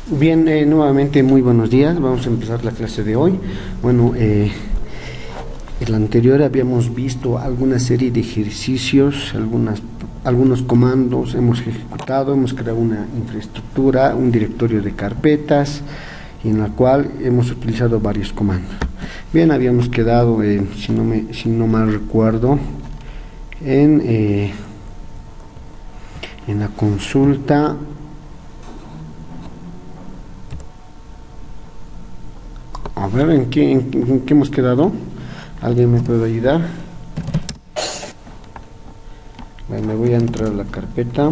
Bien, nuevamente muy buenos días. Vamos a empezar la clase de hoy. Bueno, en la anterior habíamos visto alguna serie de ejercicios, algunos comandos hemos ejecutado, hemos creado una infraestructura, un directorio de carpetas, en la cual hemos utilizado varios comandos. Bien, habíamos quedado, si no mal recuerdo, en la consulta. A ver, ¿en qué hemos quedado? ¿Alguien me puede ayudar? Bueno, me voy a entrar a la carpeta.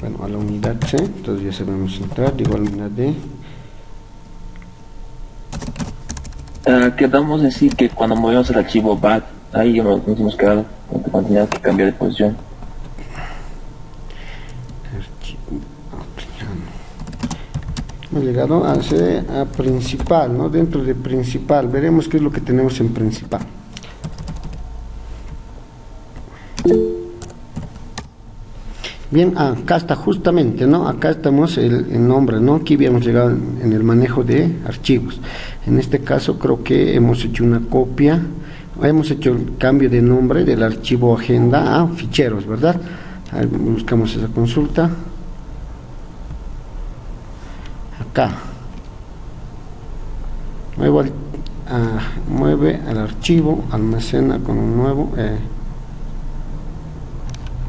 Bueno, a la unidad C, entonces ya sabemos entrar, digo a la unidad D. Quedamos decir que cuando movemos el archivo BAT, ahí ya nos hemos quedado, cuando teníamos que cambiar de posición. Hemos llegado a principal, ¿no? Dentro de principal, veremos qué es lo que tenemos en principal. Bien, acá está justamente, ¿no? Acá estamos el nombre, ¿no? Aquí habíamos llegado en el manejo de archivos. En este caso creo que hemos hecho una copia, hemos hecho el cambio de nombre del archivo agenda a ficheros, ¿verdad? Ahí buscamos esa consulta. Acá mueve al archivo, almacena con un nuevo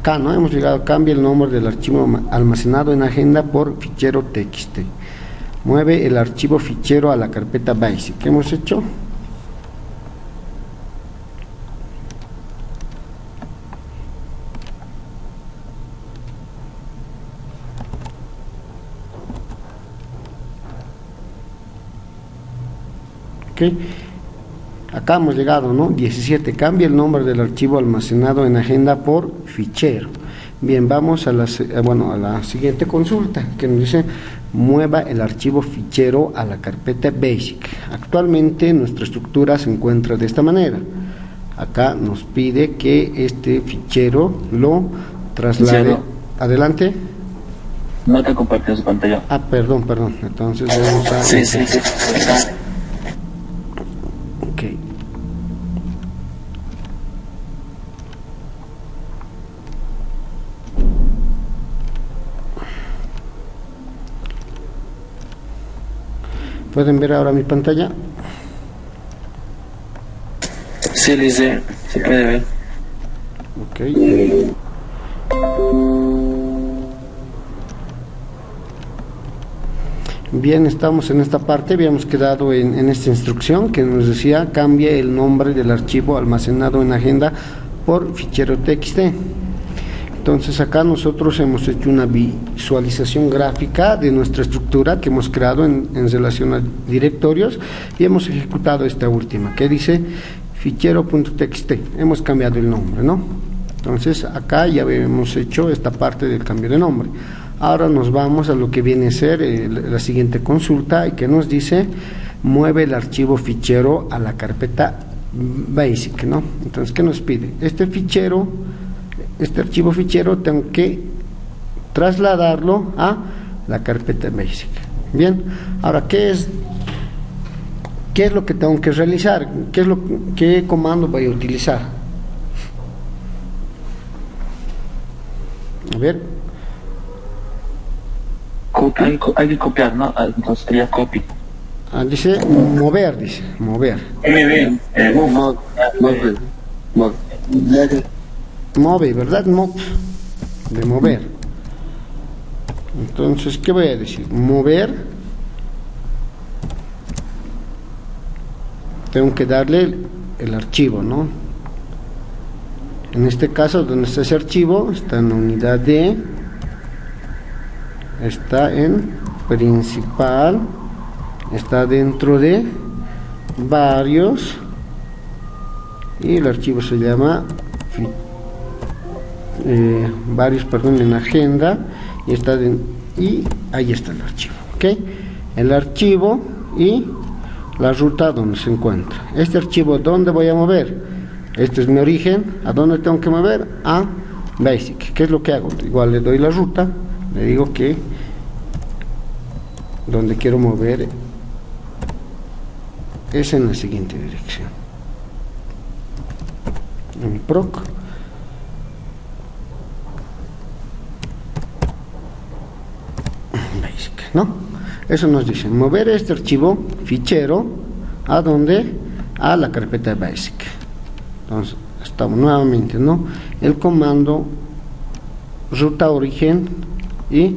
acá, ¿no? Hemos llegado, cambia el nombre del archivo almacenado en agenda por fichero txt, mueve el archivo fichero a la carpeta basic. ¿Qué hemos hecho? Acá hemos llegado, ¿no? 17, cambia el nombre del archivo almacenado en agenda por fichero. Bien, vamos a la siguiente consulta, que nos dice mueva el archivo fichero a la carpeta basic. Actualmente nuestra estructura se encuentra de esta manera. Acá nos pide que este fichero lo traslade. Adelante. No te compartió su pantalla. Perdón. Entonces vamos a... Sí. ¿Pueden ver ahora mi pantalla? Sí, Lice, se puede ver. Ok. Bien, estamos en esta parte, habíamos quedado en esta instrucción que nos decía cambie el nombre del archivo almacenado en agenda por fichero txt. Entonces acá nosotros hemos hecho una visualización gráfica de nuestra estructura que hemos creado en relación a directorios y hemos ejecutado esta última que dice fichero.txt. Hemos cambiado el nombre, ¿no? Entonces acá ya hemos hecho esta parte del cambio de nombre. Ahora nos vamos a lo que viene a ser la siguiente consulta y que nos dice mueve el archivo fichero a la carpeta basic, ¿no? Entonces, ¿qué nos pide? Este archivo fichero tengo que trasladarlo a la carpeta basic. Bien, ahora ¿qué es lo que tengo que realizar? ¿Qué comando voy a utilizar? A ver. Hay que copiar, ¿no? Entonces sería copy. Dice mover. Move, ¿verdad? De mover. Entonces, ¿qué voy a decir? Mover. Tengo que darle el archivo, ¿no? En este caso, ¿dónde está ese archivo? Está en la unidad D. Está en principal. Está dentro de varios. Y el archivo se llama en agenda y ahí está el archivo, ¿ok? El archivo y la ruta donde se encuentra. Este archivo, ¿dónde voy a mover? Este es mi origen. ¿A dónde tengo que mover? A basic. ¿Qué es lo que hago? Igual le doy la ruta, le digo que donde quiero mover es en la siguiente dirección, en proc, basic, ¿no? Eso nos dice mover este archivo fichero a donde, a la carpeta basic. Entonces estamos nuevamente, ¿no? El comando ruta origen y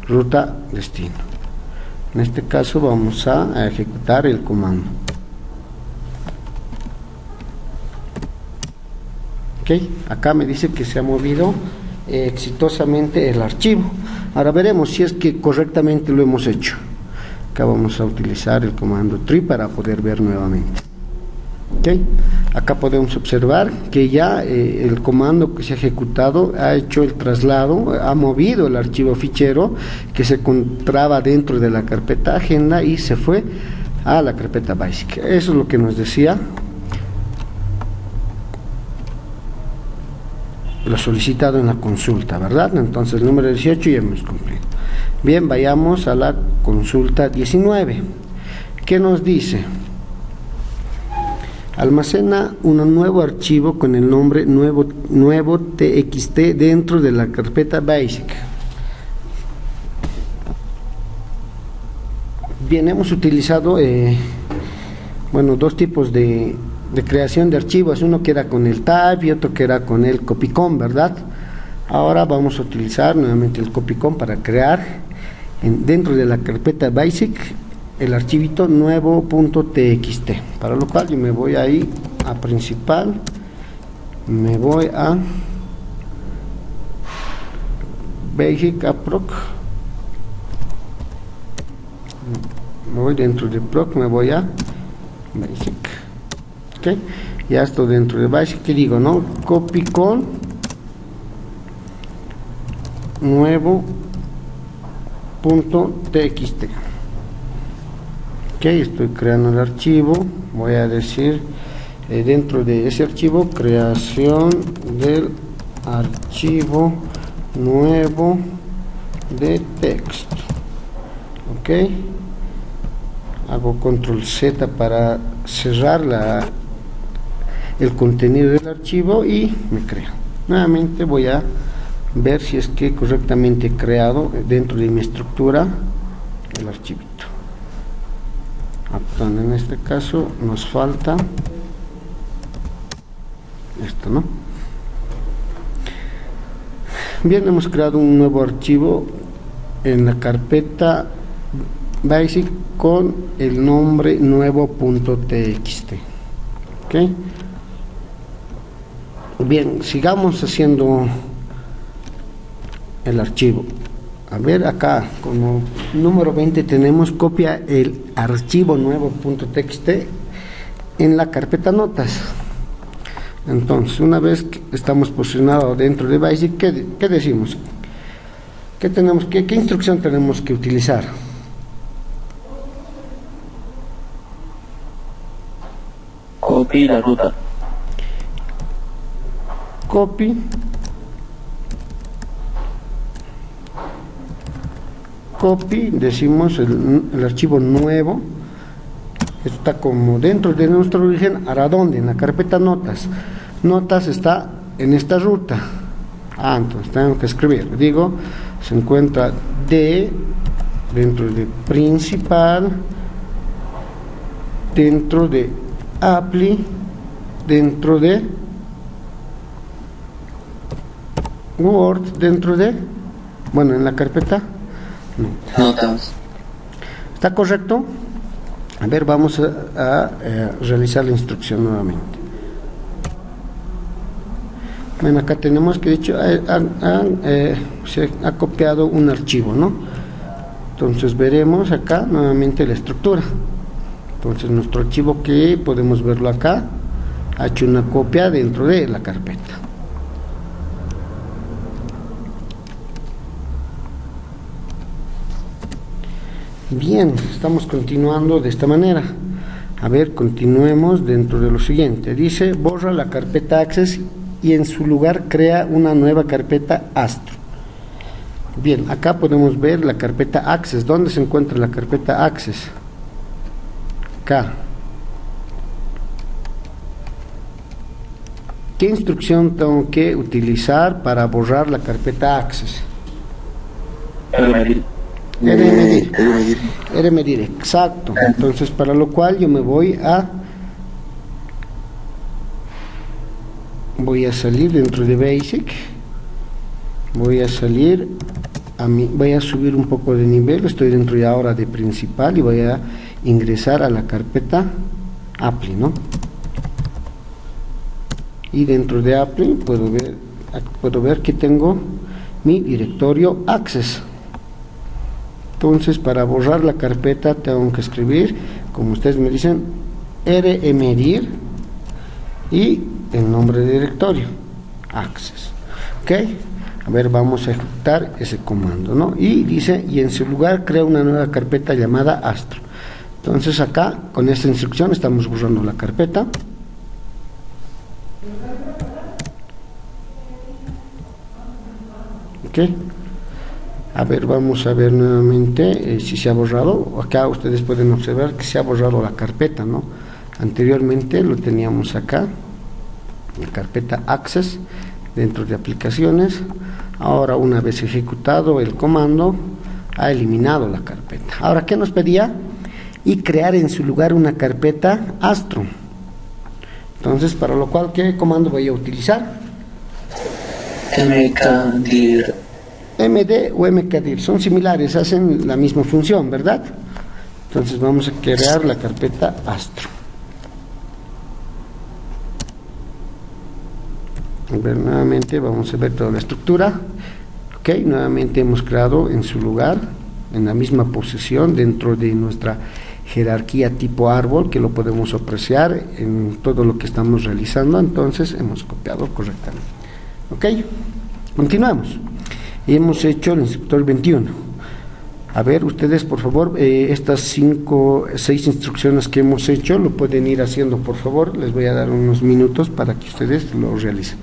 ruta destino. En este caso vamos a ejecutar el comando. Ok, acá me dice que se ha movido exitosamente el archivo. Ahora veremos si es que correctamente lo hemos hecho. Acá vamos a utilizar el comando tree para poder ver nuevamente. Ok, acá podemos observar que ya el comando que se ha ejecutado ha hecho el traslado, ha movido el archivo fichero que se encontraba dentro de la carpeta agenda y se fue a la carpeta basic. Eso es lo que nos decía lo solicitado en la consulta, ¿verdad? Entonces el número 18 ya hemos cumplido. Bien, vayamos a la consulta 19. ¿Qué nos dice? Almacena un nuevo archivo con el nombre nuevo txt dentro de la carpeta basic. Bien, hemos utilizado dos tipos de creación de archivos, uno que era con el tab y otro que era con el copycon, ¿verdad? Ahora vamos a utilizar nuevamente el copycon para crear dentro de la carpeta basic el archivito nuevo.txt, para lo cual yo me voy ahí a principal, me voy a basic a proc, me voy dentro de proc, me voy a basic. Okay. Ya estoy dentro de basic, que digo, ¿no? Copycon nuevo.txt. Ok, estoy creando el archivo. Voy a decir dentro de ese archivo, creación del archivo nuevo de texto. Ok, hago control Z para cerrar el contenido del archivo y me creo. Nuevamente voy a ver si es que correctamente he creado dentro de mi estructura el archivito. En este caso nos falta esto, ¿no? Bien, hemos creado un nuevo archivo en la carpeta basic con el nombre nuevo.txt. ok, bien, sigamos haciendo el archivo. A ver, acá como número 20 tenemos copia el archivo nuevo.txt en la carpeta notas. Entonces, una vez que estamos posicionados dentro de basic, ¿qué decimos? ¿Qué instrucción tenemos que utilizar? Copy la ruta. Copy decimos el archivo nuevo, está como dentro de nuestro origen. ¿Ahora dónde? En la carpeta notas. Notas está en esta ruta. Entonces tengo que escribir, digo, se encuentra dentro de principal, dentro de apply, dentro de Word, dentro de, en la carpeta notas. ¿Está correcto? A ver, vamos a realizar la instrucción nuevamente. Bueno, acá tenemos que, de hecho, se ha copiado un archivo, ¿no? Entonces veremos acá nuevamente la estructura. Entonces nuestro archivo, que podemos verlo acá, ha hecho una copia dentro de la carpeta. Bien, estamos continuando de esta manera. A ver, continuemos dentro de lo siguiente. Dice, borra la carpeta Access y en su lugar crea una nueva carpeta Astro. Bien, acá podemos ver la carpeta Access. ¿Dónde se encuentra la carpeta Access? Acá. ¿Qué instrucción tengo que utilizar para borrar la carpeta Access? Rmedir, exacto. Entonces, para lo cual yo me voy a salir dentro de Basic, voy a salir voy a subir un poco de nivel, estoy dentro ya ahora de principal y voy a ingresar a la carpeta Apply, ¿no? Y dentro de Apply puedo ver que tengo mi directorio Access. Entonces, para borrar la carpeta tengo que escribir, como ustedes me dicen, rmedir y el nombre de directorio Access. Ok, a ver, vamos a ejecutar ese comando, ¿no? Y dice, y en su lugar crea una nueva carpeta llamada Astro. Entonces acá con esta instrucción estamos borrando la carpeta. Ok, a ver, vamos a ver nuevamente si se ha borrado. Acá ustedes pueden observar que se ha borrado la carpeta, ¿no? Anteriormente lo teníamos acá, la carpeta Access, dentro de aplicaciones. Ahora, una vez ejecutado el comando, ha eliminado la carpeta. Ahora, ¿qué nos pedía? Y crear en su lugar una carpeta Astro. Entonces, para lo cual, ¿qué comando voy a utilizar? mkdir. md o mkdir son similares, hacen la misma función, ¿verdad? Entonces vamos a crear la carpeta Astro. A ver, nuevamente vamos a ver toda la estructura. Ok, nuevamente hemos creado en su lugar, en la misma posición, dentro de nuestra jerarquía tipo árbol, que lo podemos apreciar en todo lo que estamos realizando. Entonces hemos copiado correctamente. Ok, continuamos. Y hemos hecho el instructor 21. A ver, ustedes por favor, estas 6 instrucciones que hemos hecho, lo pueden ir haciendo por favor. Les voy a dar unos minutos para que ustedes lo realicen.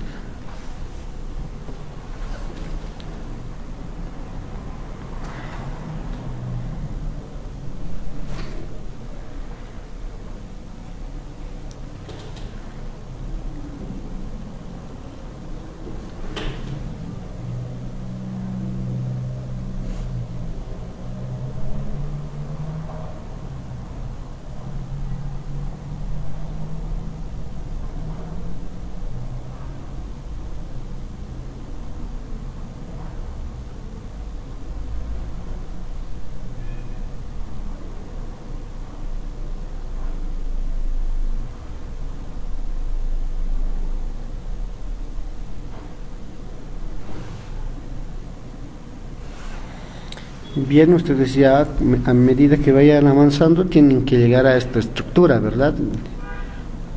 Bien, ustedes ya a medida que vayan avanzando tienen que llegar a esta estructura, ¿verdad?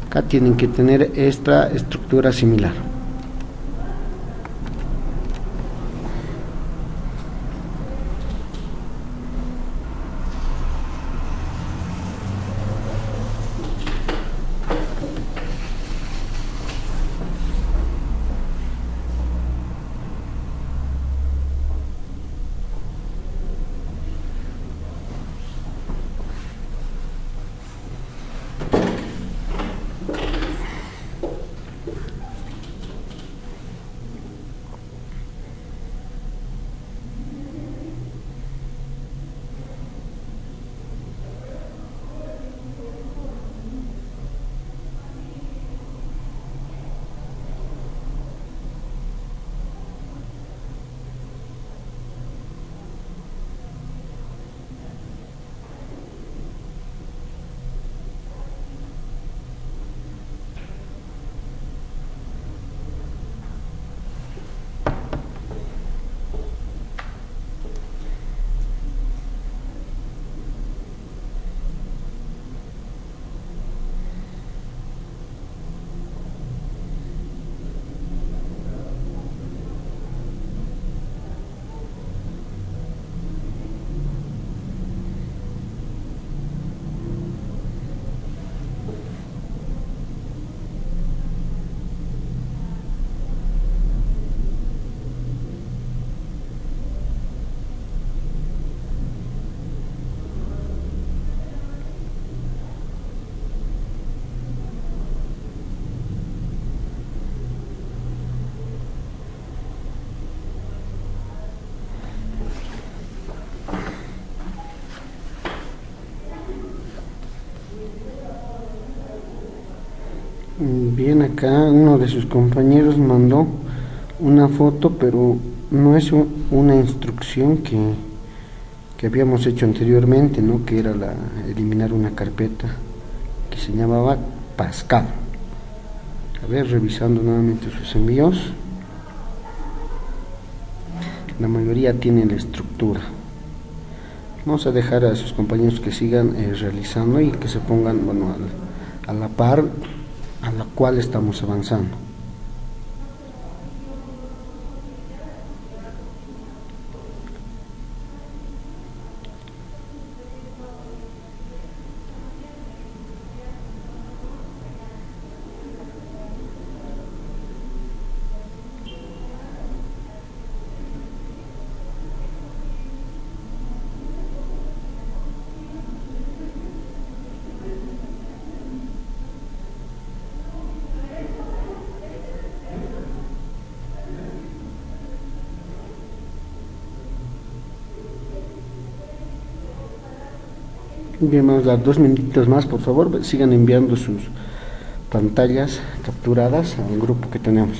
Acá tienen que tener esta estructura similar. Bien, acá uno de sus compañeros mandó una foto, pero no es una instrucción que habíamos hecho anteriormente, ¿no? Que era eliminar una carpeta que se llamaba Pascal. A ver, revisando nuevamente sus envíos, la mayoría tienen la estructura. Vamos a dejar a sus compañeros que sigan realizando y que se pongan, bueno, a la par a la cual estamos avanzando. Bien, vamos a dar 2 minutitos más, por favor. Sigan enviando sus pantallas capturadas al grupo que tenemos.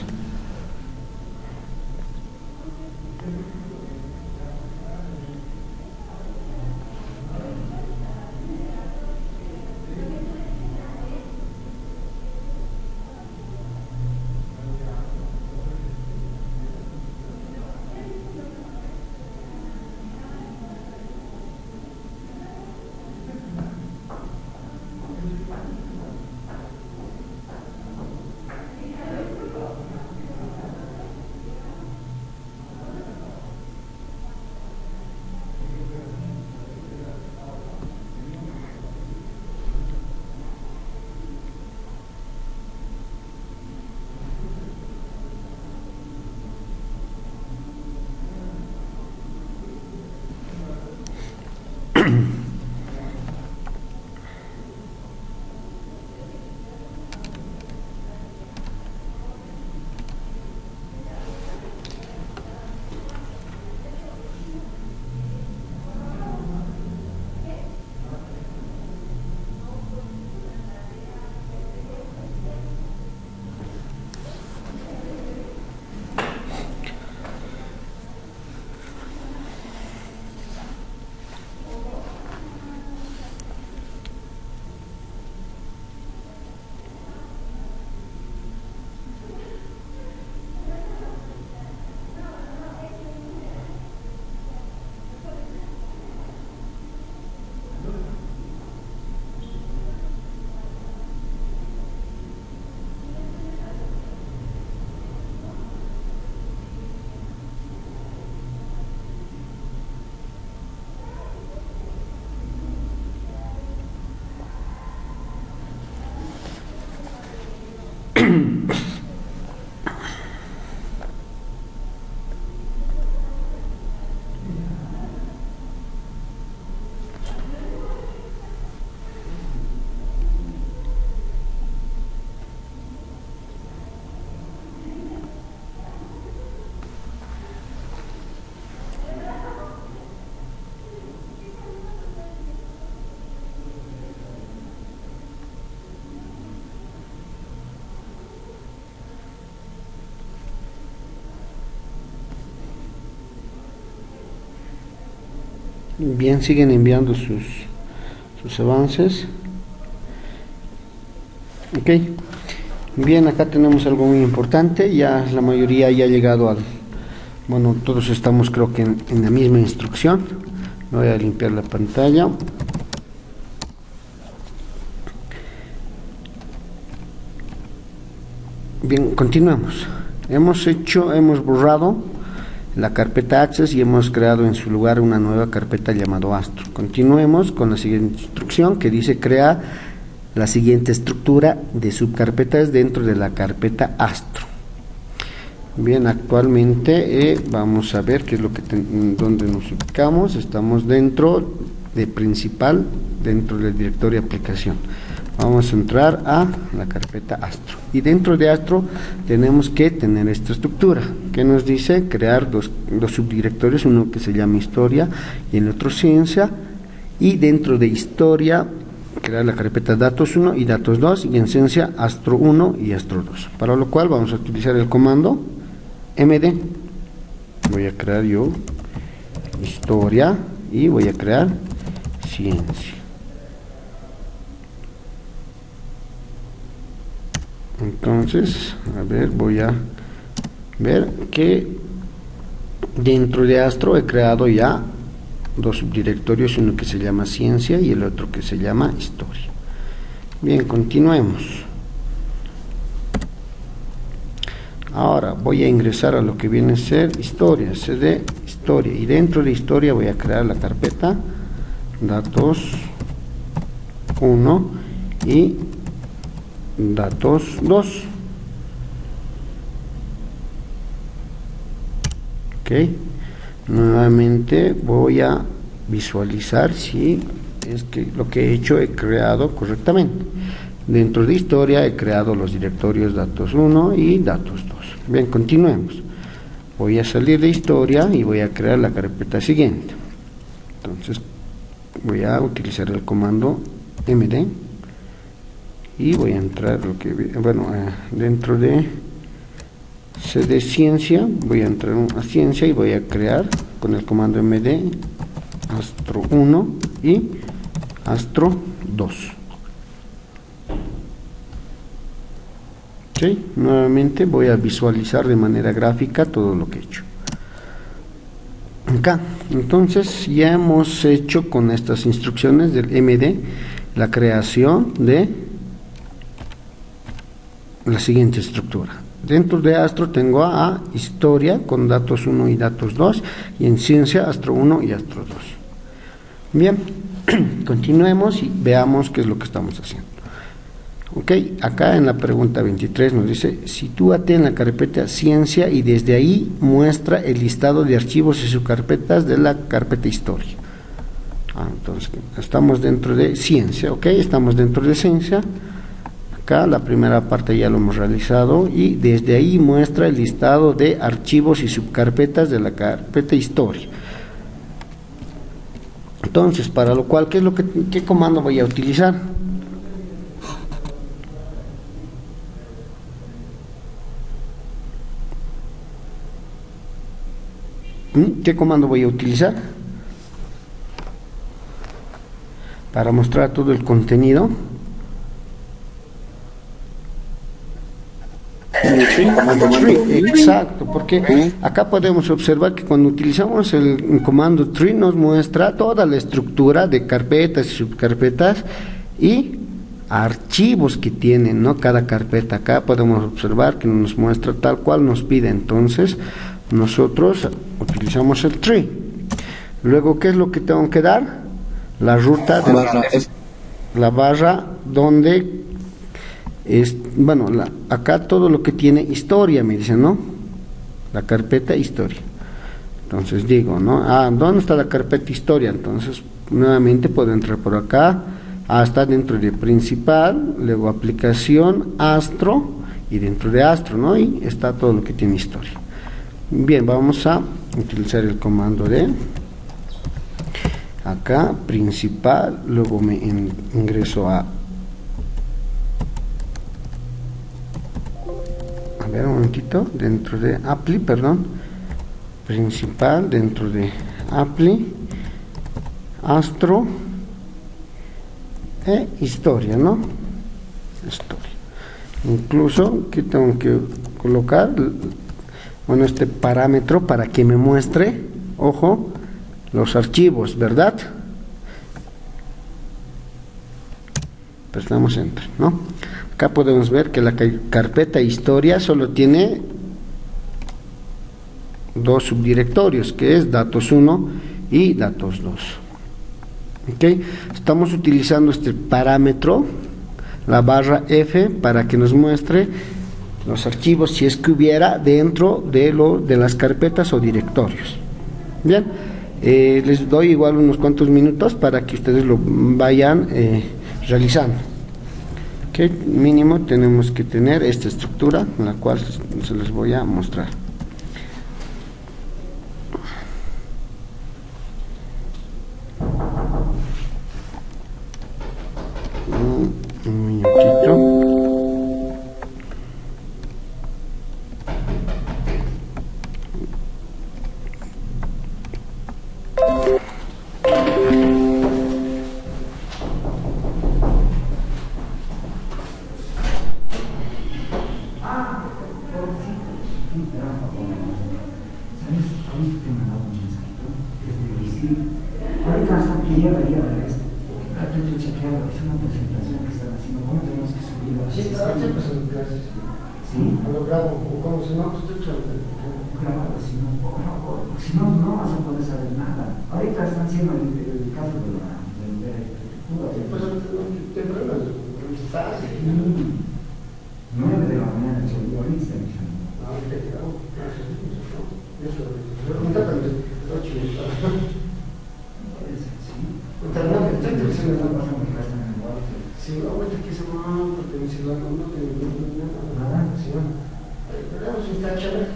Bien, siguen enviando sus avances. Ok, bien, acá tenemos algo muy importante. Ya la mayoría ya ha llegado bueno, todos estamos creo que en la misma instrucción. Voy a limpiar la pantalla. Bien, continuamos. Hemos borrado la carpeta Access y hemos creado en su lugar una nueva carpeta llamado Astro. Continuemos con la siguiente instrucción que dice: crea la siguiente estructura de subcarpetas dentro de la carpeta Astro. Bien, actualmente vamos a ver qué es lo que donde nos ubicamos. Estamos dentro de principal, dentro del directorio de aplicación. Vamos a entrar a la carpeta Astro y dentro de Astro tenemos que tener esta estructura que nos dice crear dos subdirectorios, uno que se llama historia y el otro ciencia, y dentro de historia crear la carpeta datos 1 y datos 2 y en ciencia astro 1 y astro 2, para lo cual vamos a utilizar el comando md. Voy a crear yo historia y voy a crear ciencia. Entonces, a ver, voy a ver que dentro de Astro he creado ya dos subdirectorios, uno que se llama ciencia y el otro que se llama historia. Bien, continuemos. Ahora voy a ingresar a lo que viene a ser historia, cd historia, y dentro de historia voy a crear la carpeta datos 1 y datos 2. Ok, nuevamente voy a visualizar si es que lo que he hecho he creado correctamente. Dentro de historia he creado los directorios datos 1 y datos 2. Bien, continuemos. Voy a salir de historia y voy a crear la carpeta siguiente. Entonces voy a utilizar el comando md y voy a entrar lo que dentro de cd ciencia, voy a entrar a ciencia y voy a crear con el comando md astro 1 y astro 2. ¿Sí? Nuevamente voy a visualizar de manera gráfica todo lo que he hecho acá. Entonces ya hemos hecho con estas instrucciones del md la creación de la siguiente estructura. Dentro de Astro tengo a historia con datos 1 y datos 2 y en ciencia Astro 1 y Astro 2. Bien, continuemos y veamos qué es lo que estamos haciendo. Ok, acá en la pregunta 23 nos dice, sitúate en la carpeta ciencia y desde ahí muestra el listado de archivos y subcarpetas de la carpeta historia. Entonces, estamos dentro de ciencia, ok, estamos dentro de ciencia. Acá la primera parte ya lo hemos realizado y desde ahí muestra el listado de archivos y subcarpetas de la carpeta historia. Entonces, para lo cual, ¿qué comando voy a utilizar? ¿Qué comando voy a utilizar? Para mostrar todo el contenido. Exacto, porque acá podemos observar que cuando utilizamos el comando tree nos muestra toda la estructura de carpetas y subcarpetas y archivos que tienen, ¿no? Cada carpeta. Acá podemos observar que nos muestra tal cual nos pide. Entonces nosotros utilizamos el tree. Luego, ¿qué es lo que tengo que dar? La ruta de la barra donde es, acá todo lo que tiene historia, me dicen, ¿no? La carpeta historia. Entonces digo, ¿no? ¿Dónde está la carpeta historia? Entonces, nuevamente puedo entrar por acá, está dentro de principal, luego aplicación, Astro, y dentro de Astro, ¿no? Y está todo lo que tiene historia. Bien, vamos a utilizar el comando de acá, principal, luego me ingreso a ver un momentito, dentro de apply, principal, dentro de apply, Astro e historia, ¿no? Historia. Incluso que tengo que colocar este parámetro para que me muestre, ojo, los archivos, ¿verdad? Prestamos enter, ¿no? Acá podemos ver que la carpeta historia solo tiene dos subdirectorios, que es datos 1 y datos 2. ¿Ok? Estamos utilizando este parámetro, la barra F, para que nos muestre los archivos si es que hubiera dentro de las carpetas o directorios. Bien, les doy igual unos cuantos minutos para que ustedes lo vayan realizando. Que mínimo tenemos que tener esta estructura, en la cual se les voy a mostrar. Sí. Ahorita hasta que lleva esto. Aquí estoy chequeando, es una presentación que están haciendo. ¿Cómo tenemos que subirlo? Sí, siempre son clases. Sí. A lo grabo, como si no, pues estoy Claro, si no, por favor, si no, no vas a poder saber nada. Ahorita están haciendo el caso de la arquitectura. Pues temprano está. 9 de la mañana, yo ahorita Ahorita llegamos. Eso, voy a contar con 8 minutos. Sí, ahorita que se va, porque mi celular no tiene nada. Sí, pero eso está chévere.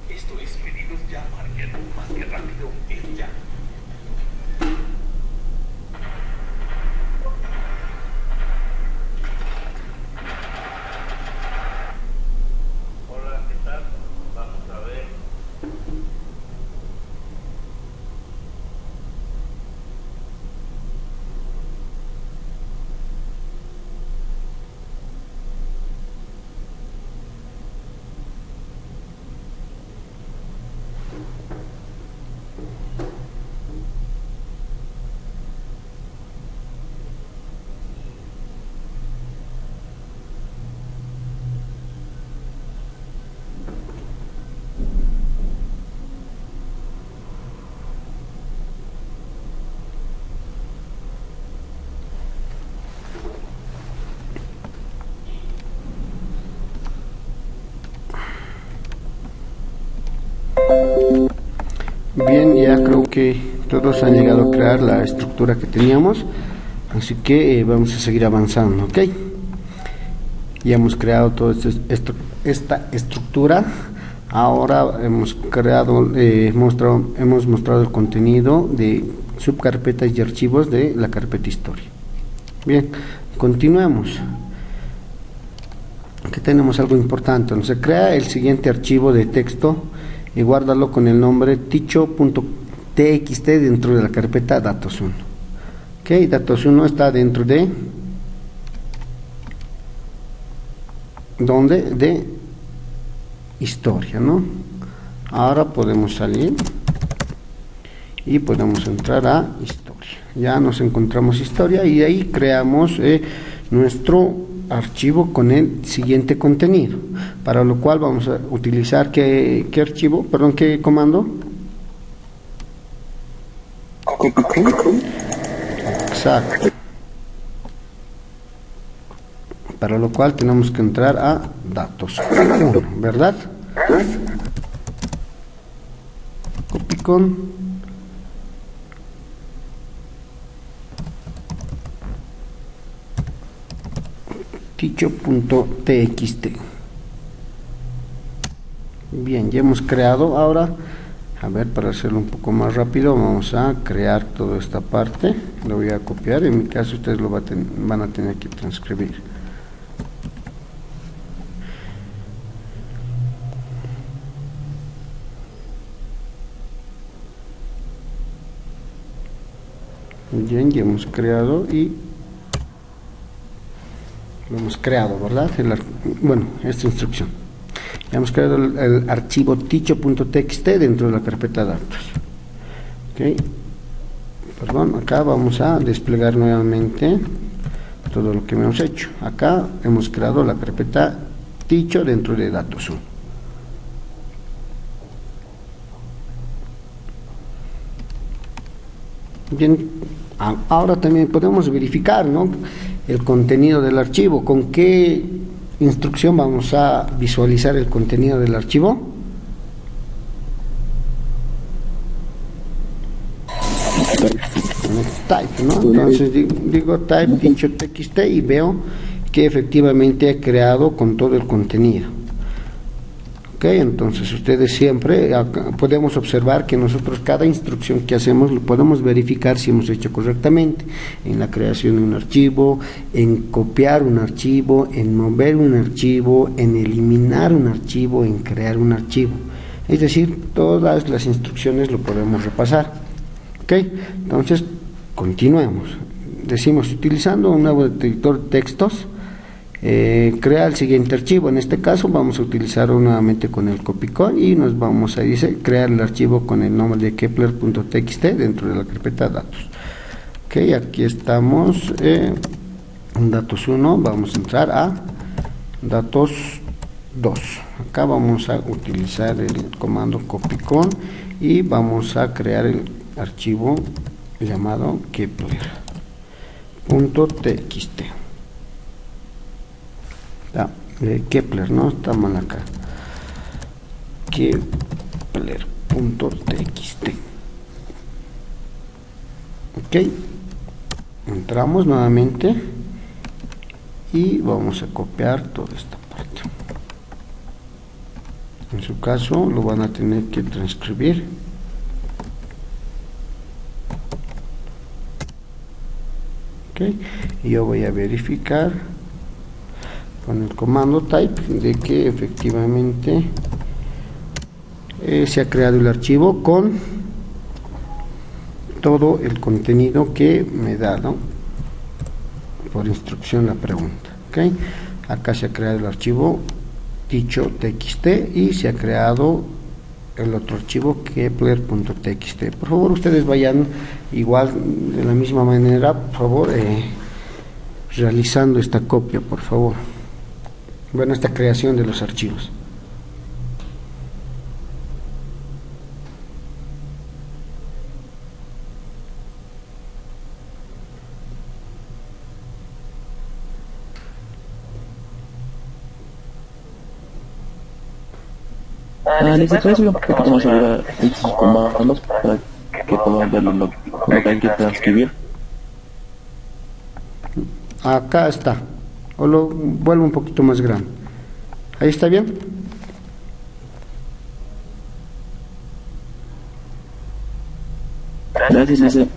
Esto es pedidos ya, Market. Más que rápido, es ya. Hola, ¿qué tal? Vamos a ver. Bien, ya creo que todos han llegado a crear la estructura que teníamos, así que vamos a seguir avanzando, ¿ok? Ya hemos creado toda esta estructura. Ahora hemos creado, hemos mostrado el contenido de subcarpetas y archivos de la carpeta historia. Bien, continuemos. Aquí tenemos algo importante. Se crea el siguiente archivo de texto y guárdalo con el nombre ticho.txt dentro de la carpeta datos 1. Ok, datos 1 está dentro de ¿dónde? De historia, ¿no? Ahora podemos salir y podemos entrar a historia. Ya nos encontramos historia y ahí creamos nuestro archivo con el siguiente contenido, para lo cual vamos a utilizar qué comando. Exacto. Para lo cual tenemos que entrar a datos 1, ¿verdad? Copy con ticho.txt. Bien, ya hemos creado. Ahora, a ver, para hacerlo un poco más rápido, vamos a crear toda esta parte. Lo voy a copiar, en mi caso ustedes lo van a tener que transcribir. Bien, ya hemos creado y lo hemos creado, ¿verdad? Bueno, esta instrucción. Ya hemos creado el archivo ticho.txt dentro de la carpeta datos. Ok. Perdón, acá vamos a desplegar nuevamente todo lo que hemos hecho. Acá hemos creado la carpeta ticho dentro de datos 1. Bien, ahora también podemos verificar, ¿no?, el contenido del archivo. ¿Con qué instrucción vamos a visualizar el contenido del archivo? Con el type, ¿no? Entonces digo type ticho.txt y veo que efectivamente he creado con todo el contenido. Ok, entonces ustedes siempre podemos observar que nosotros cada instrucción que hacemos lo podemos verificar si hemos hecho correctamente en la creación de un archivo, en copiar un archivo, en mover un archivo, en eliminar un archivo, en crear un archivo. Es decir, todas las instrucciones lo podemos repasar. Ok, entonces continuemos. Decimos, utilizando un nuevo detector de textos, crea el siguiente archivo. En este caso vamos a utilizarlo nuevamente con el copycon y nos vamos a crear el archivo con el nombre de kepler.txt dentro de la carpeta datos. Ok, aquí estamos en datos 1, vamos a entrar a datos 2. Acá vamos a utilizar el comando copycon y vamos a crear el archivo llamado kepler.txt. Kepler, no está mal acá, kepler.txt. ok, entramos nuevamente y vamos a copiar toda esta parte. En su caso lo van a tener que transcribir. Ok, y yo voy a verificar con el comando type de que efectivamente se ha creado el archivo con todo el contenido que me da, ¿no?, por instrucción la pregunta. Ok, acá se ha creado el archivo ticho.txt y se ha creado el otro archivo kepler.txt. Por favor, ustedes vayan igual de la misma manera, por favor, realizando esta copia, por favor. Bueno, esta creación de los archivos. ¿Les puede subir un poquito más arriba estos comandos para que podamos ver lo que hay que transcribir? Acá está. O lo vuelvo un poquito más grande. Ahí está bien. Gracias, ese.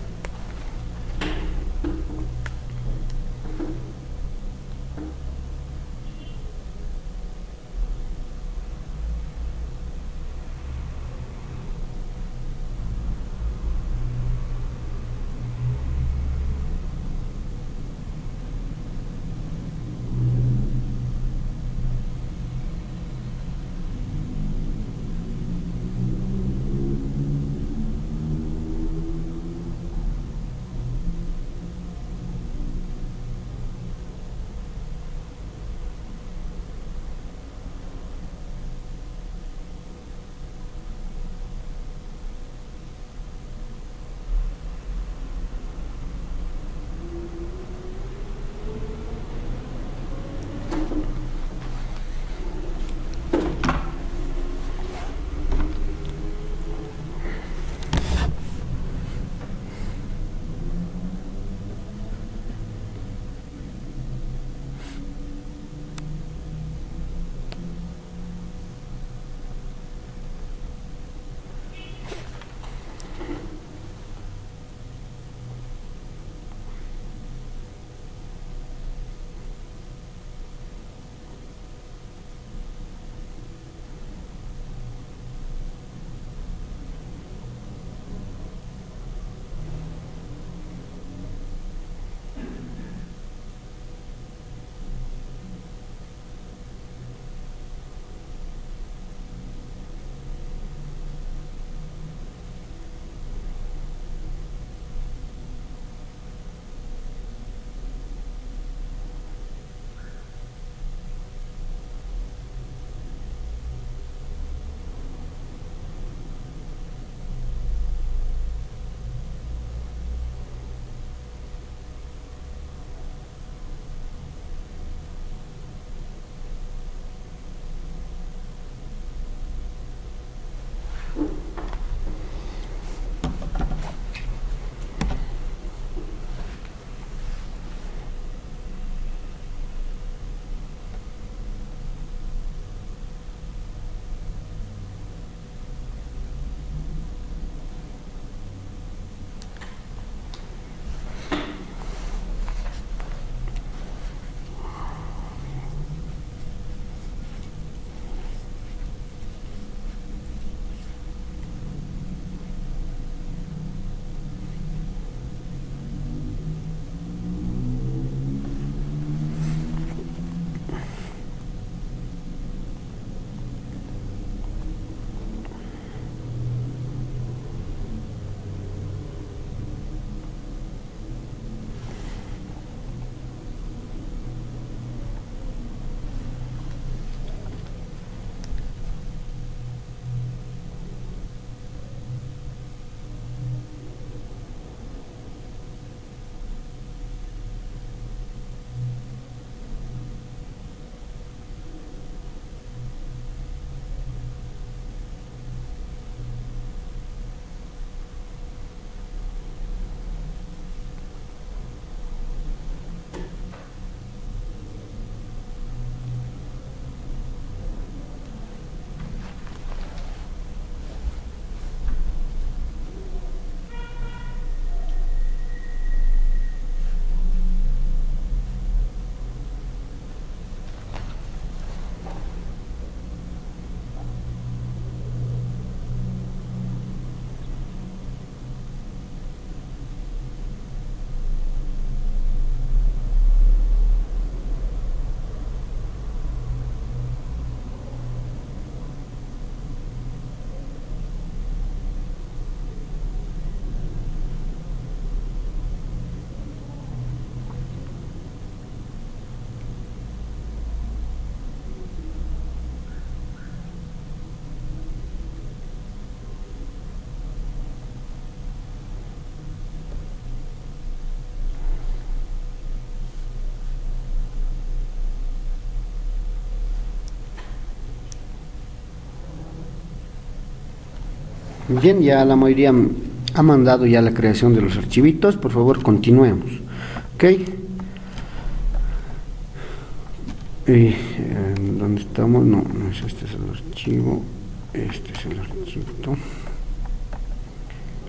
Bien, ya la mayoría ha mandado ya la creación de los archivitos. Por favor, continuemos. Ok. ¿Dónde estamos? No, no es este, es el archivo. Este es el archivo.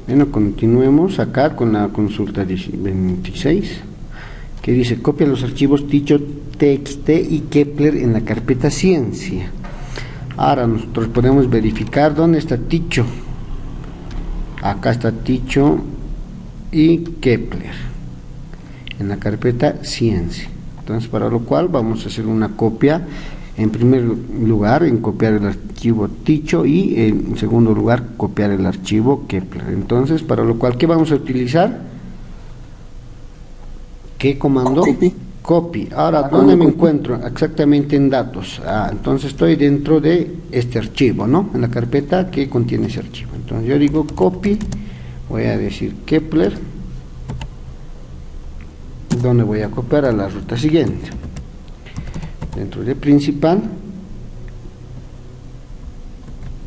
Bueno, continuemos acá con la consulta 26, que dice: copia los archivos Ticho, TXT y Kepler en la carpeta ciencia. Ahora nosotros podemos verificar dónde está Ticho. Acá está Ticho y Kepler en la carpeta ciencia. Entonces, para lo cual vamos a hacer una copia. En primer lugar, en copiar el archivo Ticho, y en segundo lugar, copiar el archivo Kepler. Entonces, para lo cual, ¿qué vamos a utilizar? ¿Qué comando? Copy. Ahora, ¿dónde me encuentro? Exactamente en datos. Entonces estoy dentro de este archivo, ¿no? En la carpeta que contiene ese archivo. Entonces yo digo copy, voy a decir Kepler, donde voy a copiar a la ruta siguiente. Dentro de principal,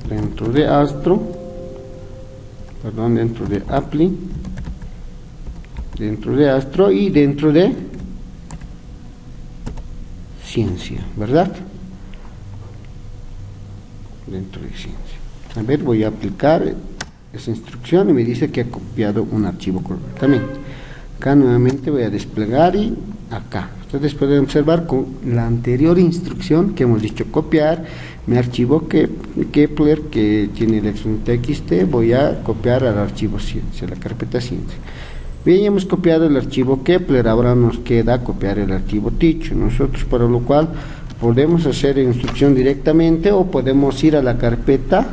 dentro de Astro, perdón, dentro de Apply, dentro de Astro y dentro de ciencia, ¿verdad? Dentro de ciencia. A ver, voy a aplicar esa instrucción y me dice que ha copiado un archivo correctamente. Acá nuevamente voy a desplegar y acá. Ustedes pueden observar con la anterior instrucción que hemos dicho copiar mi archivo Kepler, que tiene la extensión TXT, voy a copiar al archivo ciencia, la carpeta ciencia. Bien, ya hemos copiado el archivo Kepler, ahora nos queda copiar el archivo Ticho. Nosotros, para lo cual, podemos hacer instrucción directamente o podemos ir a la carpeta,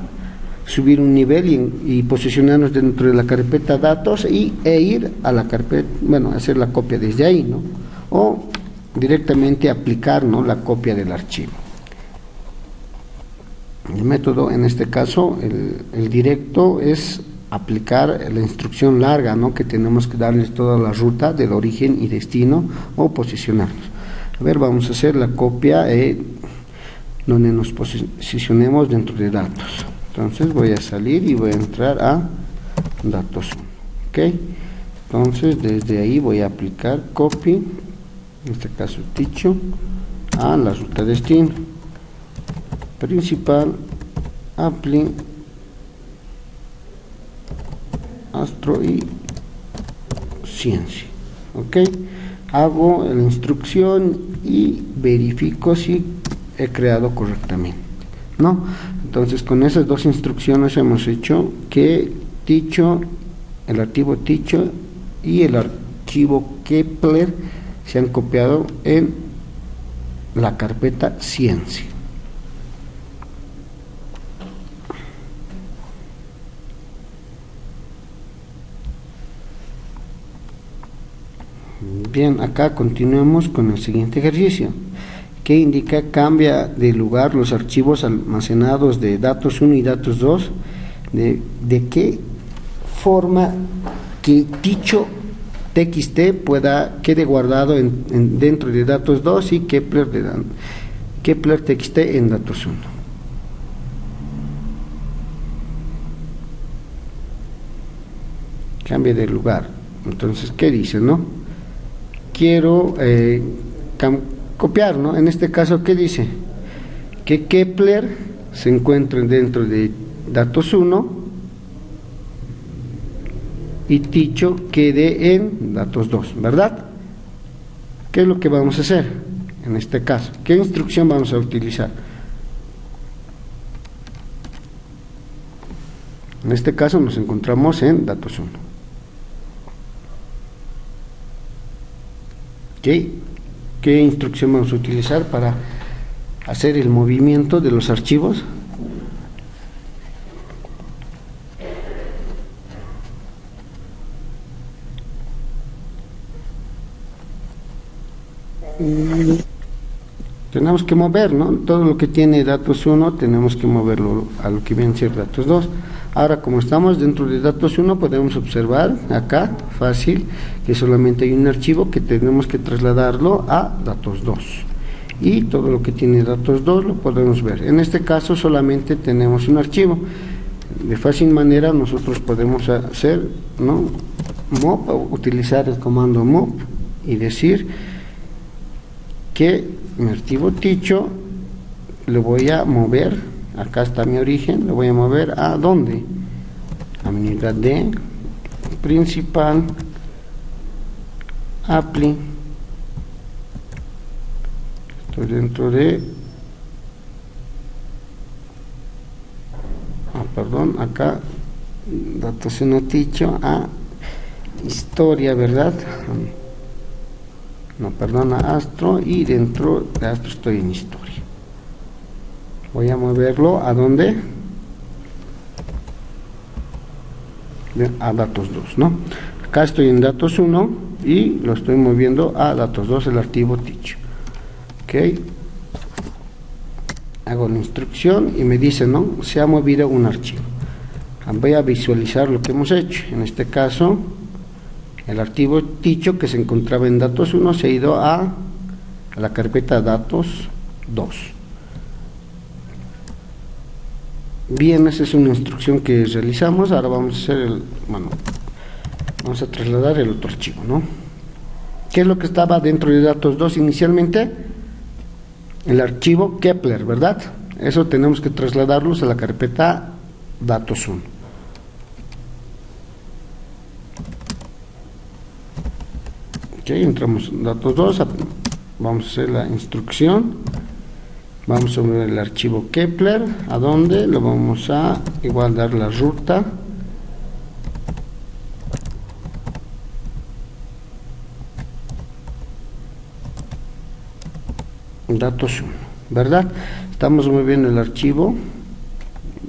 subir un nivel y posicionarnos dentro de la carpeta datos e ir a la carpeta, bueno, hacer la copia desde ahí, ¿no? O directamente aplicar, ¿no?, la copia del archivo. El método, en este caso, el directo es aplicar la instrucción larga, ¿no?, que tenemos que darles toda la ruta del origen y destino o posicionarnos. A ver, vamos a hacer la copia donde nos posicionemos dentro de datos. Entonces voy a salir y voy a entrar a datos 1. Ok, entonces desde ahí voy a aplicar copy, en este caso Ticho, a la ruta destino, principal, Apply, Astro y ciencia. Ok, hago la instrucción y verifico si he creado correctamente, ¿no? Entonces con esas dos instrucciones hemos hecho que Ticho, el archivo Ticho y el archivo Kepler se han copiado en la carpeta ciencia. Bien, acá continuamos con el siguiente ejercicio, que indica cambia de lugar los archivos almacenados de datos 1 y datos 2, de qué forma que dicho TXT quede guardado dentro de datos 2 y Kepler TXT en datos 1. Cambia de lugar. Entonces, ¿qué dice, no? Quiero copiar, ¿no? En este caso, ¿qué dice? Que Kepler se encuentra dentro de datos 1 y Ticho quede en datos 2, ¿verdad? ¿Qué es lo que vamos a hacer en este caso? ¿Qué instrucción vamos a utilizar? En este caso nos encontramos en datos 1. ¿Qué instrucción vamos a utilizar para hacer el movimiento de los archivos? Tenemos que mover, ¿no? Todo lo que tiene datos 1 tenemos que moverlo a lo que viene a ser datos 2. Ahora, como estamos dentro de datos 1, podemos observar acá, fácil, que solamente hay un archivo que tenemos que trasladarlo a datos 2. Y todo lo que tiene datos 2 lo podemos ver. En este caso solamente tenemos un archivo. De fácil manera nosotros podemos hacer, ¿no?, mop, utilizar el comando mop y decir que mi archivo teacher lo voy a mover, acá está mi origen, lo voy a mover a ¿dónde? A mi unidad de principal, apply, estoy dentro de, perdón, acá datos en teacher a historia, ¿verdad? No, perdón, a Astro, y dentro de Astro estoy en historia. Voy a moverlo a ¿dónde? A datos 2, ¿no? Acá estoy en datos 1 y lo estoy moviendo a datos 2, el archivo teacher. Ok, hago la instrucción y me dice, ¿no?, se ha movido un archivo. Voy a visualizar lo que hemos hecho. En este caso, el archivo teacher que se encontraba en datos 1 se ha ido a la carpeta datos 2. Bien, esa es una instrucción que realizamos. Ahora vamos a hacer vamos a trasladar el otro archivo, ¿no? ¿Qué es lo que estaba dentro de datos 2 inicialmente? El archivo Kepler, ¿verdad? Eso tenemos que trasladarlos a la carpeta datos 1. Ok, entramos en datos 2, vamos a hacer la instrucción, vamos a ver el archivo Kepler, ¿a dónde? Lo vamos a igual dar la ruta, datos 1, ¿verdad? Estamos moviendo el archivo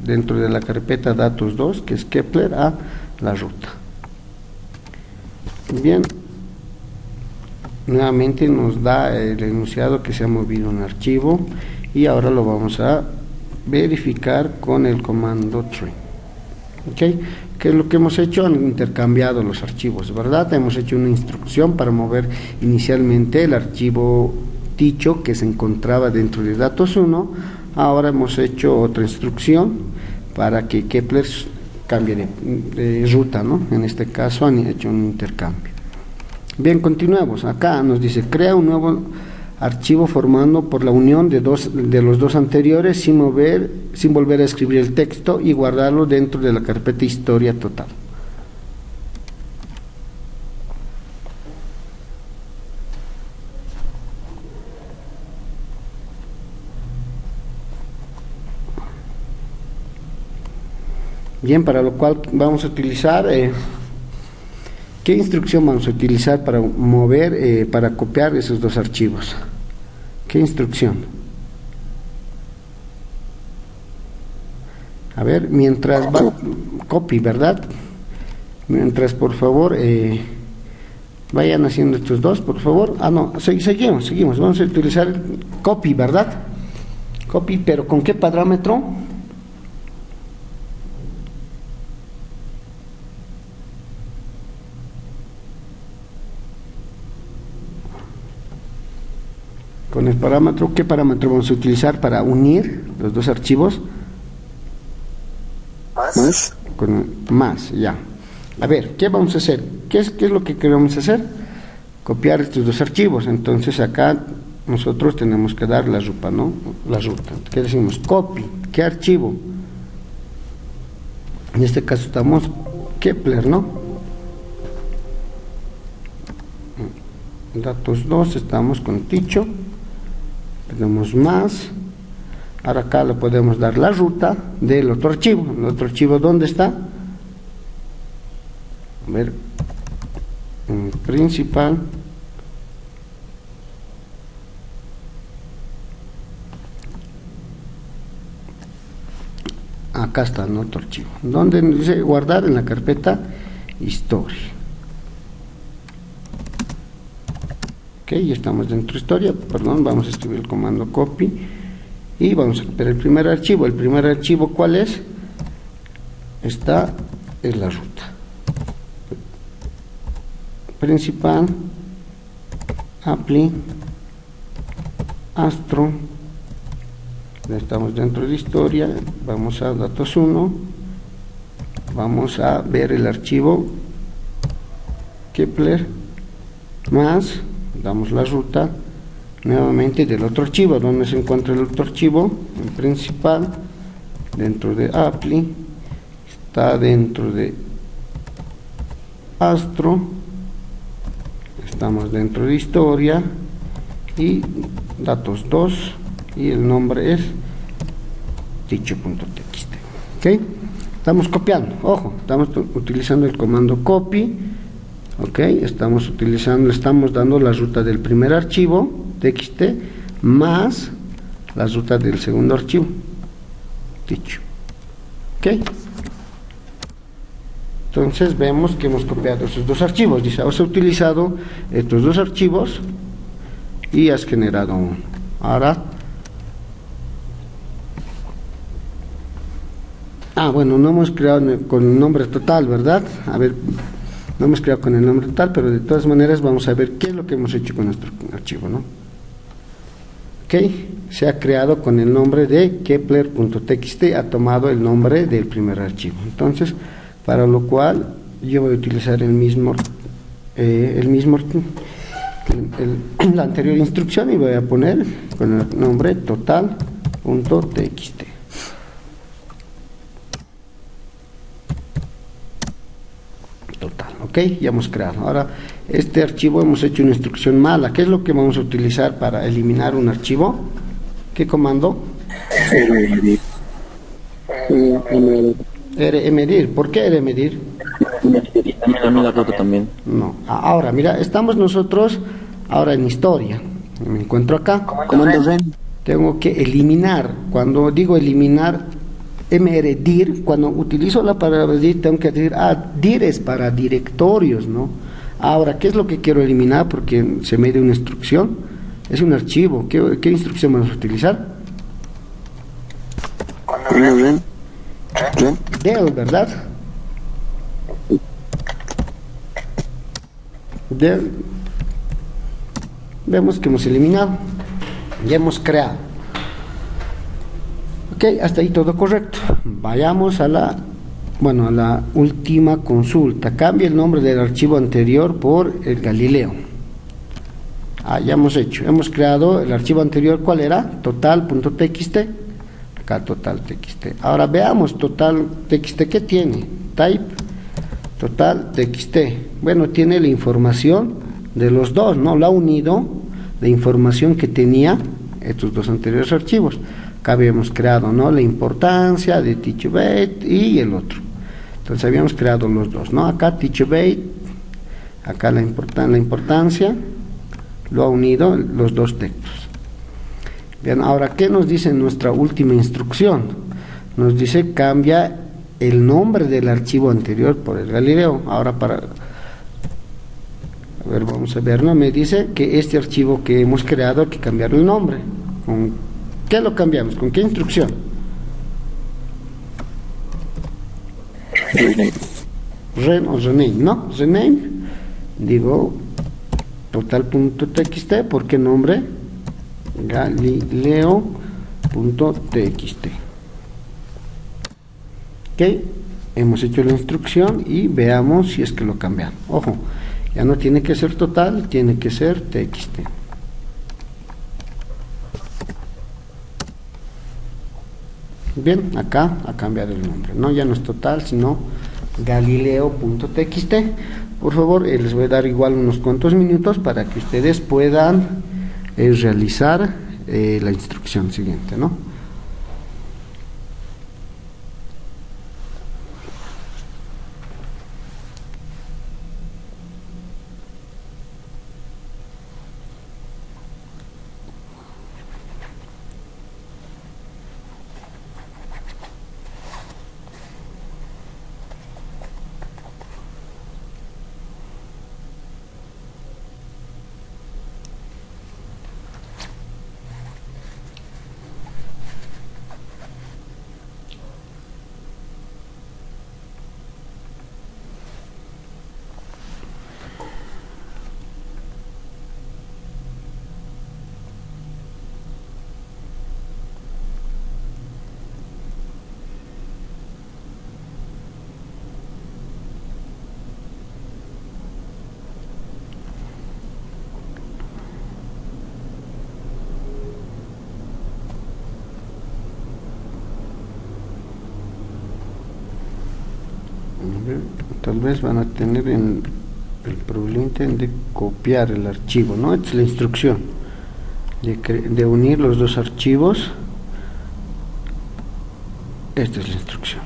dentro de la carpeta datos 2, que es Kepler, a la ruta. Bien, nuevamente nos da el enunciado que se ha movido un archivo y ahora lo vamos a verificar con el comando tree. Ok, ¿qué es lo que hemos hecho? Han intercambiado los archivos, ¿verdad? Hemos hecho una instrucción para mover inicialmente el archivo teacher que se encontraba dentro de datos 1. Ahora hemos hecho otra instrucción para que Kepler cambie de ruta, ¿no? En este caso han hecho un intercambio. Bien, continuemos. Acá nos dice, crea un nuevo archivo formando por la unión de los dos anteriores sin volver a escribir el texto y guardarlo dentro de la carpeta historia total. Bien, para lo cual vamos a utilizar, ¿qué instrucción vamos a utilizar para mover, para copiar esos dos archivos? ¿Qué instrucción? A ver, mientras va, copy, ¿verdad? Mientras, por favor, vayan haciendo estos dos, por favor. Ah, no, seguimos, vamos a utilizar copy, ¿verdad? Copy, pero ¿con qué parámetro? Con el parámetro, ¿qué parámetro vamos a utilizar para unir los dos archivos? Más. Con más, ya. A ver, ¿qué vamos a hacer? ¿Qué es lo que queremos hacer? Copiar estos dos archivos. Entonces acá nosotros tenemos que dar la ruta, ¿no? La ruta. ¿Qué decimos? Copy. ¿Qué archivo? En este caso estamos Kepler, ¿no? Datos 2, estamos con teacher. Tenemos más. Ahora acá le podemos dar la ruta del otro archivo. ¿El otro archivo dónde está? A ver, en principal. Acá está en otro archivo. ¿Dónde dice guardar? En la carpeta historia. Ok, ya estamos dentro de historia. Perdón, vamos a escribir el comando copy y vamos a copiar el primer archivo. ¿El primer archivo cuál es? Está en la ruta principal, apply, astro. Ya estamos dentro de historia, vamos a datos 1 vamos a ver el archivo Kepler más, damos la ruta nuevamente del otro archivo. ¿Dónde se encuentra el otro archivo? En principal, dentro de Apply, está dentro de Astro, estamos dentro de historia y datos 2 y el nombre es teacher.txt. ¿Ok? Estamos copiando, ojo, estamos utilizando el comando copy. Ok, estamos dando la ruta del primer archivo txt más la ruta del segundo archivo teacher. Ok, entonces vemos que hemos copiado esos dos archivos. Dice, has utilizado estos dos archivos y has generado uno. Ahora, bueno, no hemos creado con el nombre total, ¿verdad? A ver, no hemos creado con el nombre total, pero de todas maneras vamos a ver qué es lo que hemos hecho con nuestro archivo, ¿no? Ok, se ha creado con el nombre de Kepler.txt, ha tomado el nombre del primer archivo. Entonces, para lo cual yo voy a utilizar la anterior instrucción y voy a poner con el nombre total.txt. Total, ok, ya hemos creado. Ahora, este archivo hemos hecho una instrucción mala. ¿Qué es lo que vamos a utilizar para eliminar un archivo? ¿Qué comando? rmdir. ¿Por qué rmdir? También. No, ahora, mira, estamos nosotros ahora en historia. Me encuentro acá. Comando ren. Tengo que eliminar. Cuando digo eliminar, mrdir, cuando utilizo la palabra dir, tengo que decir, dir es para directorios, ¿no? Ahora, ¿qué es lo que quiero eliminar? Porque se me dio una instrucción. Es un archivo. ¿Qué instrucción vamos a utilizar? Ren. Del, ¿verdad? Del. Vemos que hemos eliminado. Ya hemos creado. Ok, hasta ahí todo correcto. Vayamos a la última consulta. Cambia el nombre del archivo anterior por el Galileo. Ya hemos hecho. Hemos creado el archivo anterior. ¿Cuál era? Total.txt. Acá total.txt. Ahora veamos total.txt. ¿Qué tiene? Type total.txt. Bueno, tiene la información de los dos, ¿no? La ha unido la información que tenía estos dos anteriores archivos. Acá habíamos creado, ¿no? La importancia de TeachBait y el otro. Entonces habíamos creado los dos, ¿no? Acá TeachBait, acá la importancia, lo ha unido los dos textos. Bien, ahora, ¿qué nos dice nuestra última instrucción? Nos dice cambia el nombre del archivo anterior por el Galileo. Ahora vamos a ver, ¿no? Me dice que este archivo que hemos creado hay que cambiarle el nombre. ¿Con qué lo cambiamos? ¿Con qué instrucción? Rename, ¿no? Rename, digo total.txt, ¿por qué nombre? Galileo.txt. Ok, hemos hecho la instrucción y veamos si es que lo cambiamos. Ojo, ya no tiene que ser total, tiene que ser txt. Bien, acá ha cambiado el nombre, ¿no? Ya no es total, sino Galileo.txt. Por favor, les voy a dar igual unos cuantos minutos para que ustedes puedan realizar la instrucción siguiente, ¿no? tal vez van a tener el problema de copiar el archivo, ¿no? Esta es la instrucción de unir los dos archivos. Esta es la instrucción.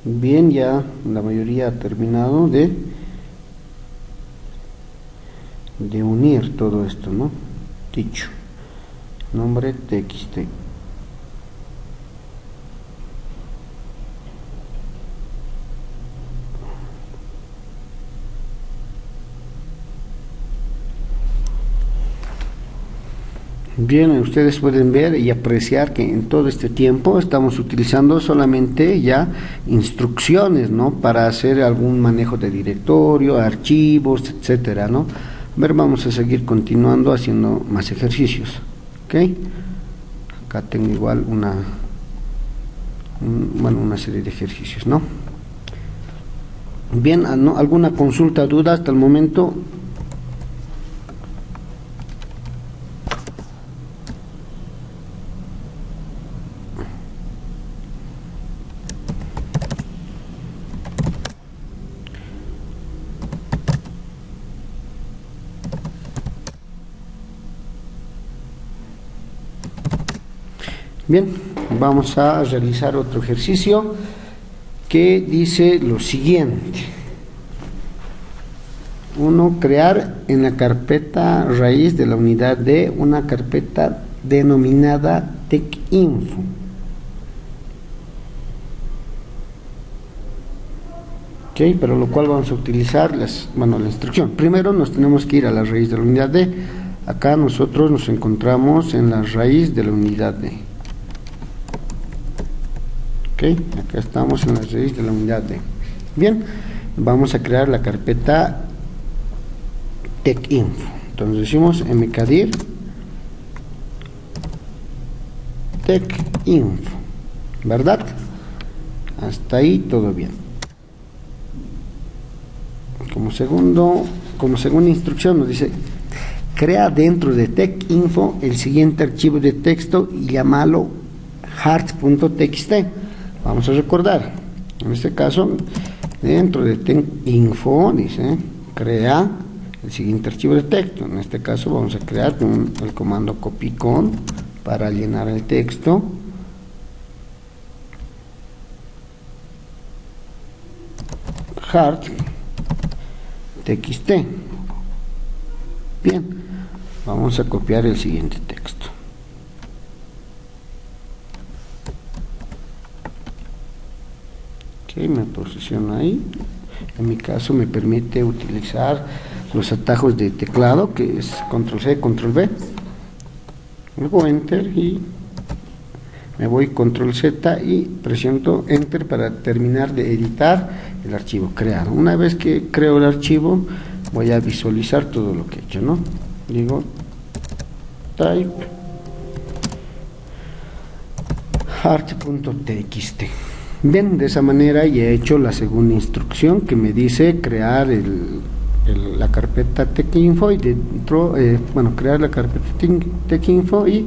Bien, ya la mayoría ha terminado de unir todo esto, ¿no? Dicho nombre txt. Bien, ustedes pueden ver y apreciar que en todo este tiempo estamos utilizando solamente ya instrucciones, ¿no? Para hacer algún manejo de directorio, archivos, etcétera, ¿no? A ver, vamos a seguir continuando haciendo más ejercicios, ¿ok? Acá tengo igual una serie de ejercicios, ¿no? Bien, ¿no? ¿Alguna consulta, duda hasta el momento? Bien, vamos a realizar otro ejercicio que dice lo siguiente. Uno, crear en la carpeta raíz de la unidad D una carpeta denominada TechInfo. Ok, pero lo cual vamos a utilizar la instrucción. Primero nos tenemos que ir a la raíz de la unidad D. Acá nosotros nos encontramos en la raíz de la unidad D. Acá estamos en la raíz de la unidad D. Bien, vamos a crear la carpeta TechInfo. Entonces decimos mkdir TechInfo, ¿verdad? Hasta ahí todo bien. Como segunda instrucción nos dice: crea dentro de TechInfo el siguiente archivo de texto y llámalo heart.txt. Vamos a recordar, en este caso Dentro de info dice crea el siguiente archivo de texto. En este caso vamos a crear el comando copy con para llenar el texto. Hard txt. Bien, vamos a copiar el siguiente texto. Ok, me posiciono ahí. En mi caso me permite utilizar los atajos de teclado, que es control C, control V. Luego enter y me voy control Z y presiono enter para terminar de editar el archivo creado. Una vez que creo el archivo, voy a visualizar todo lo que he hecho, ¿no? Digo type art.txt. Bien, de esa manera ya he hecho la segunda instrucción, que me dice crear la carpeta TechInfo y dentro, crear la carpeta TechInfo y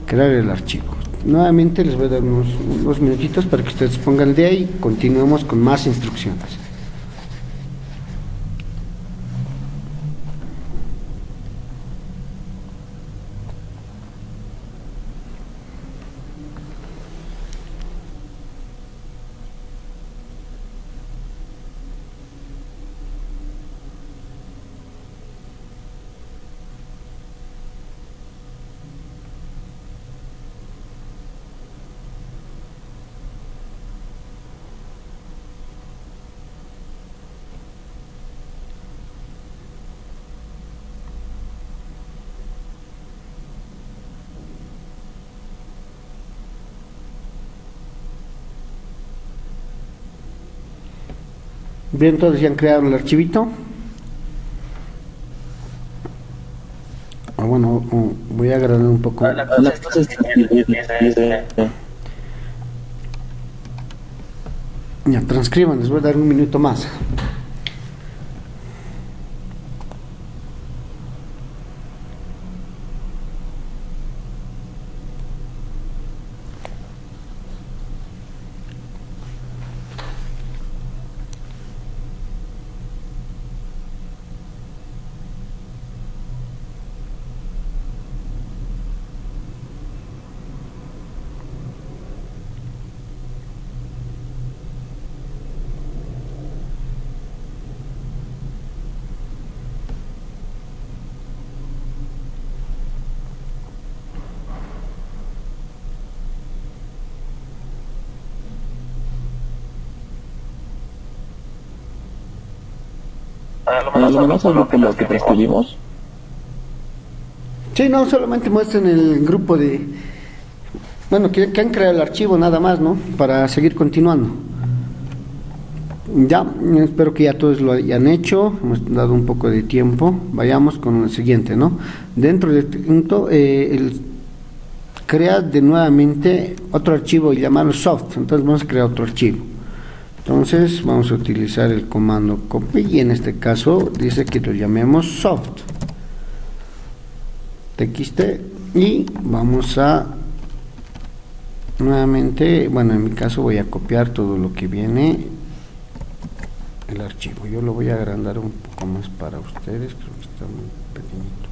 crear el archivo. Nuevamente les voy a dar unos minutitos para que ustedes pongan el día y continuemos con más instrucciones. Bien, todos ya han creado el archivito. Voy a agrandar un poco. La cosa es Ya, transcriban, les voy a dar un minuto más. lo menos algo por lo que transcribimos. Sí, no, solamente muestren el grupo de... que han creado el archivo nada más, ¿no? Para seguir continuando. Ya, espero que ya todos lo hayan hecho. Hemos dado un poco de tiempo. Vayamos con el siguiente, ¿no? Dentro de punto, crea de nuevamente otro archivo y llamarlo soft. Entonces vamos a crear otro archivo. Entonces vamos a utilizar el comando copy y en este caso dice que lo llamemos soft txt y vamos a nuevamente, en mi caso voy a copiar todo lo que viene el archivo. Yo lo voy a agrandar un poco más para ustedes, creo que está muy pequeñito.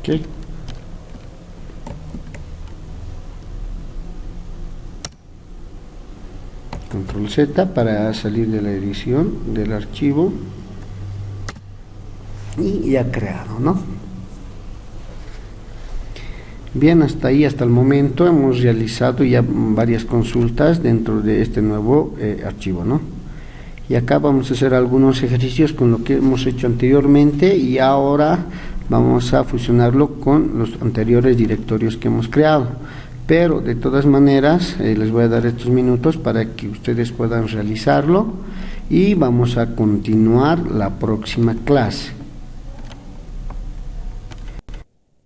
Ok. Control Z para salir de la edición del archivo y ya creado, ¿no? Bien, hasta ahí, hasta el momento hemos realizado ya varias consultas dentro de este nuevo archivo, ¿no? Y acá vamos a hacer algunos ejercicios con lo que hemos hecho anteriormente y ahora vamos a fusionarlo con los anteriores directorios que hemos creado. Pero de todas maneras les voy a dar estos minutos para que ustedes puedan realizarlo y vamos a continuar la próxima clase.